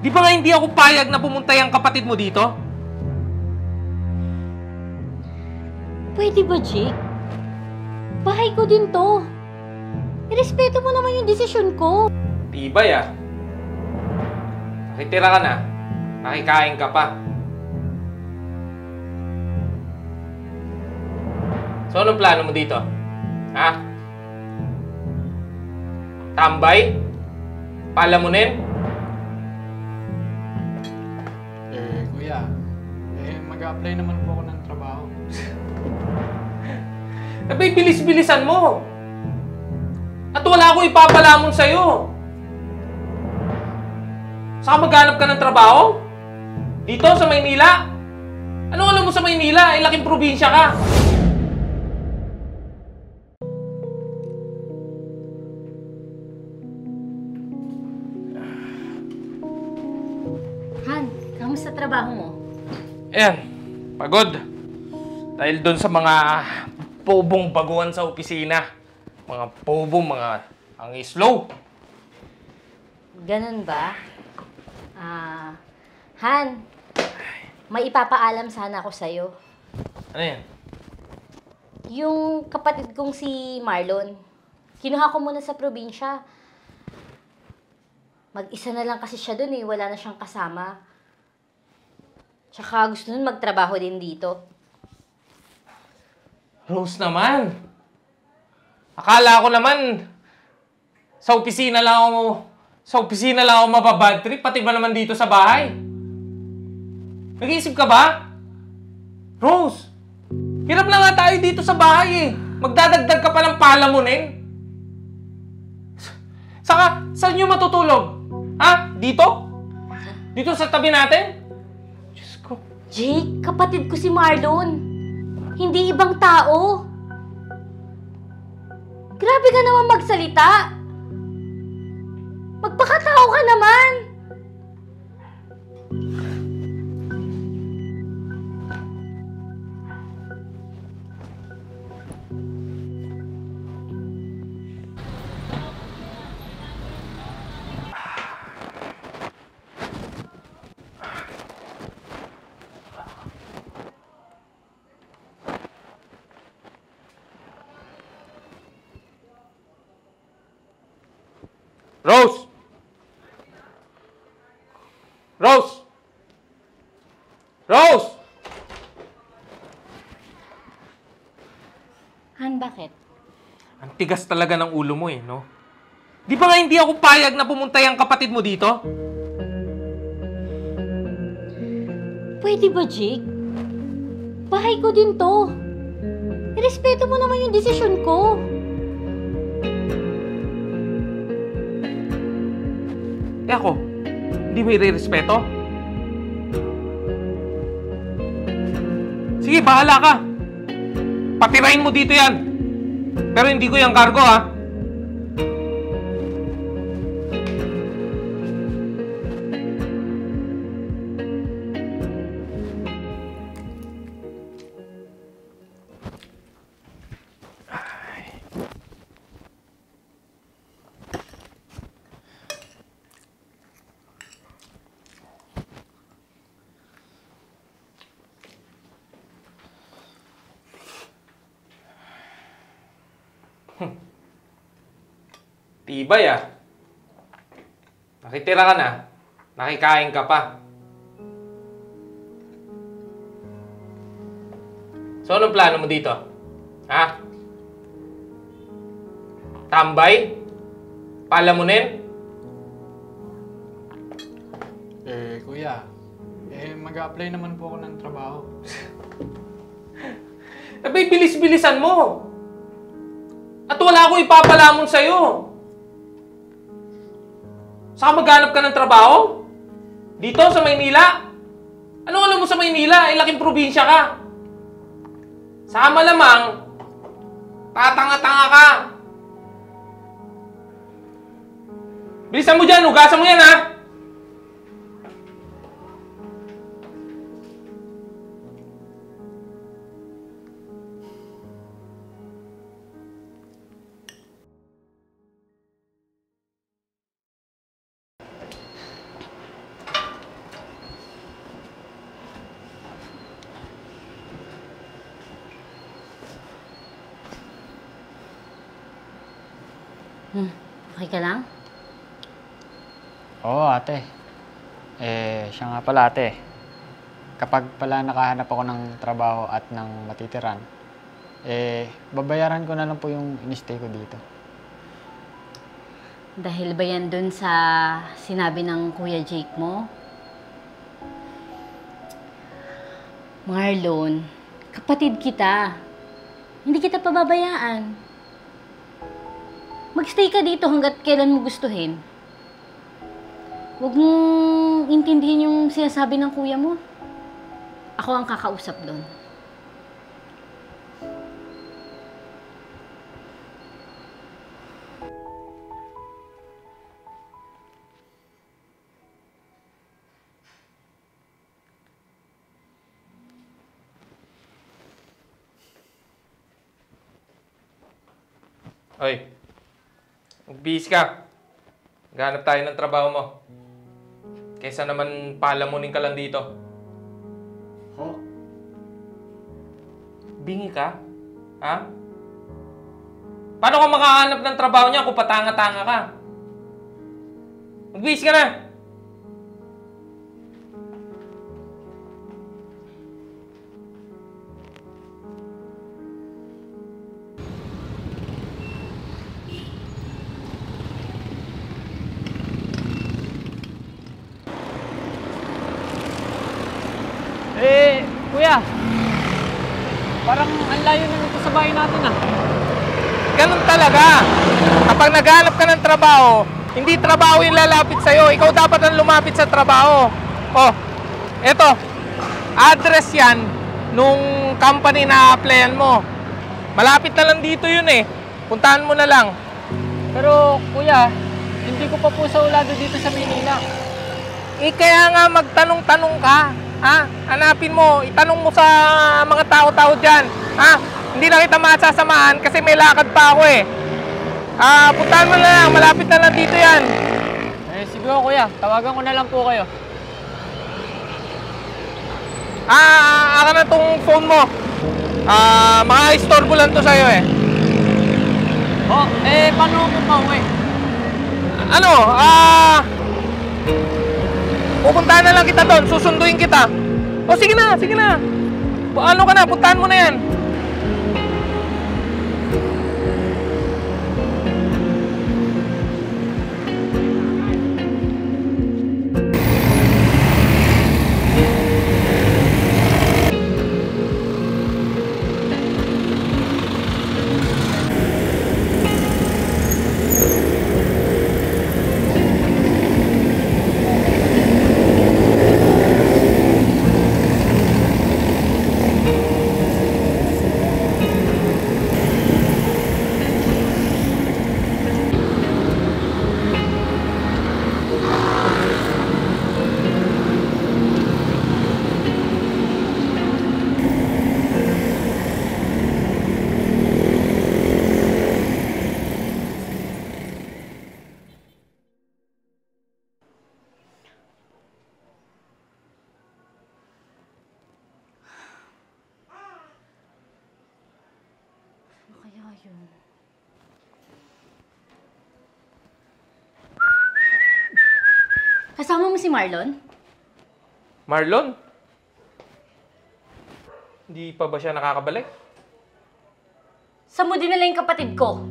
Di ba nga hindi ako payag na pumunta yung kapatid mo dito? Pwede ba, Jake? Bahay ko din to. Irespeto mo naman yung desisyon ko. Tibay ah. Nakitira ka na. Nakikain ka pa. So anong plano mo dito? Ha? Tambay? Palamunin? Kuya, mag-a-apply naman po ako ng trabaho. Abay, bilis-bilisan mo. At wala akong ipapalamon sa'yo. Saka maghanap ka ng trabaho? Dito sa Maynila? Anong alam mo sa Maynila? Ay laking probinsya ka. Han, kamusta trabaho mo? Ayan, pagod. Dahil doon sa mga pobong baguhan sa opisina. Mga pobong, mga ang slow. Ganun ba? Han, may ipapaalam sana ako sa'yo. Ano yan? Yung kapatid kong si Marlon, kinuha ko muna sa probinsya. Mag-isa na lang kasi siya dun wala na siyang kasama. Tsaka gusto nun magtrabaho din dito. Rose naman. Akala ko naman sa opisina lang ako mababad trip, pati ba naman dito sa bahay? Nag-iisip ka ba? Rose, hirap na nga tayo dito sa bahay Magdadagdag ka pa ng palamunin? Saka, saan nyo matutulog? Ha? Dito? Dito sa tabi natin? Diyos ko. Jake, kapatid ko si Marlon. Hindi ibang tao. Grabe ka naman magsalita. Magpakatao ka naman. Rose! Rose! Rose! Han, bakit? Ang tigas talaga ng ulo mo no? Di ba nga hindi ako payag na pumunta yung kapatid mo dito? Pwede ba, Jake? Bahay ko din to. Irespeto mo naman yung desisyon ko. Ako, hindi mo i-respeto? Sige, bahala ka. Patirahin mo dito yan. Pero hindi ko yung cargo, ha? Tibay Nakitira ka na. Nakikain ka pa. So, anong plano mo dito? Ha? Tambay? Palamunin? Kuya, mag-a-apply naman po ako ng trabaho. Abay, bilis-bilisan mo. At wala akong ipapalamon sa'yo. Saka maghanap ka ng trabaho? Dito sa Maynila? Anong alam mo sa Maynila? Ay laking probinsya ka. Saka malamang, tatanga-tanga ka. Bilisan mo dyan, hugasan mo yan ha. Okay ka lang? Oo, ate. Siya nga pala, ate. Kapag pala nakahanap ako ng trabaho at ng matitiran, babayaran ko na lang po yung in-stay ko dito. Dahil ba yan dun sa sinabi ng Kuya Jake mo? Marlon, kapatid kita. Hindi kita pababayaan. Magstay ka dito hanggat kailan mo gustuhin. Huwag mong intindihin yung sinasabi ng kuya mo. Ako ang kakausap doon. Hoy, mag-busy ka. Maghanap tayo ng trabaho mo. Kaysa naman palamunin ka lang dito. Oh? Bingi ka? Ha? Paano ka makahanap ng trabaho niya kung patanga-tanga ka? Mag-busy ka na! Kuya, parang ang layo na nito sa bahay natin ah. Ganun talaga. Kapag naghanap ka ng trabaho, hindi trabaho yung lalapit sa'yo. Ikaw dapat ang lumapit sa trabaho. Oh, eto. Address yan nung company na applyan mo. Malapit na lang dito yun eh. Puntahan mo na lang. Pero kuya, hindi ko pa po sa ulado dito sa Manila. Kaya nga magtanong-tanong ka. Ha? Hanapin mo. Itanong mo sa mga tao-tao dyan. Ha? Hindi na kita masasamahan kasi may lakad pa ako eh. Puntahan mo na lang. Malapit na lang dito yan. Siguro kuya, tawagan ko na lang po kayo. Aka na tong phone mo. Maka-istorbo lang to sa'yo eh. Oh, paano ko pa uwi? Ano? Pupuntahan na lang kita doon. Susunduin kita. O sige na, sige na. Ano ka na? Puntahan mo na yan. Kasama mo si Marlon? Marlon? Hindi pa ba siya nakakabalik? Saan mo dinala yung kapatid ko?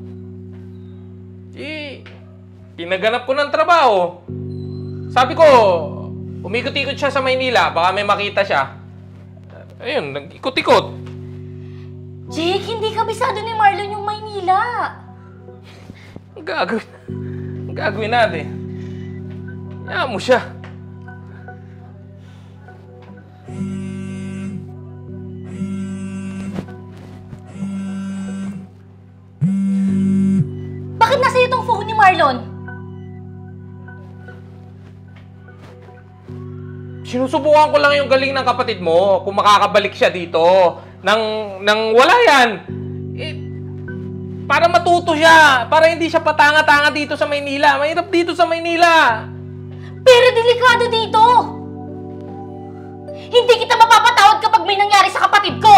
Pinaganap ko ng trabaho. Sabi ko, umikot-ikot siya sa Maynila. Baka may makita siya. Ayun, nag-ikot-ikot. Jake, hindi kabisado ni Marlon yung Maynila. Ang gagawin natin. Hayaan mo siya. Bakit nasa iyo tong phone ni Marlon? Sinusubukan ko lang yung galing ng kapatid mo kung makakabalik siya dito. Nang wala yan. Para matuto siya. Para hindi siya patanga-tanga dito sa Maynila. Mahirap dito sa Maynila. Pero delikado dito! Hindi kita mapapatawad kapag may nangyari sa kapatid ko!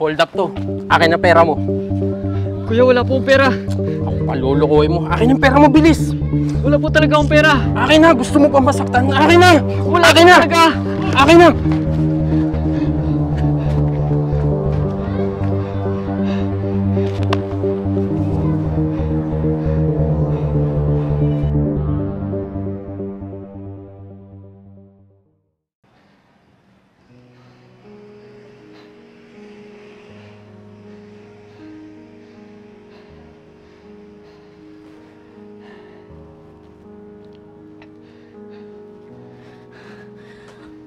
Hold up to. Akin ang pera mo. Kuya, wala po pera. Ako palulukoy mo. Akin ang pera mo, bilis. Wala po talaga akong pera. Akin na, gusto mo pa masaktan. Akin na! Wala Akin na! talaga. Akin na!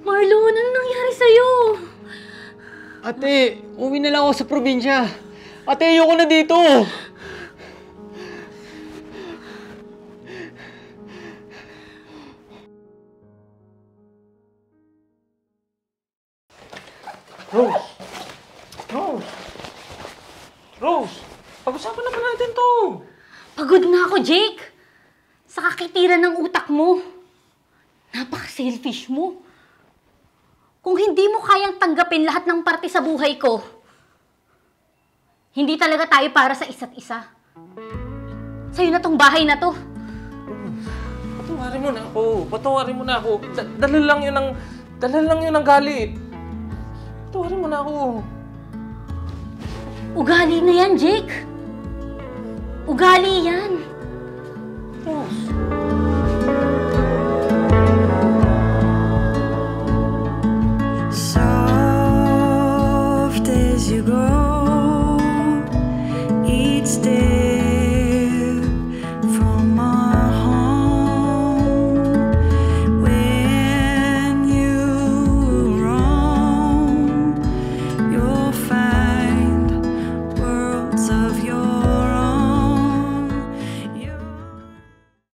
Marlon, ano nangyari sa'yo? Ate, uwi na lang ako sa probinsya. Ate, ayoko na dito. Rose! Rose! Rose! Pag-usapan naman natin to! Pagod na ako, Jake. Sa kakitiran ng utak mo. Napaka-selfish mo. Kung hindi mo kayang tanggapin lahat ng parte sa buhay ko, hindi talaga tayo para sa isa't isa. Sa'yo na tong bahay na to. Patawarin mo na ako. Patawarin mo na ako. Dala lang yun ng galit. Patawarin mo na ako. Ugali na yan, Jake. Ugali yan. Rose!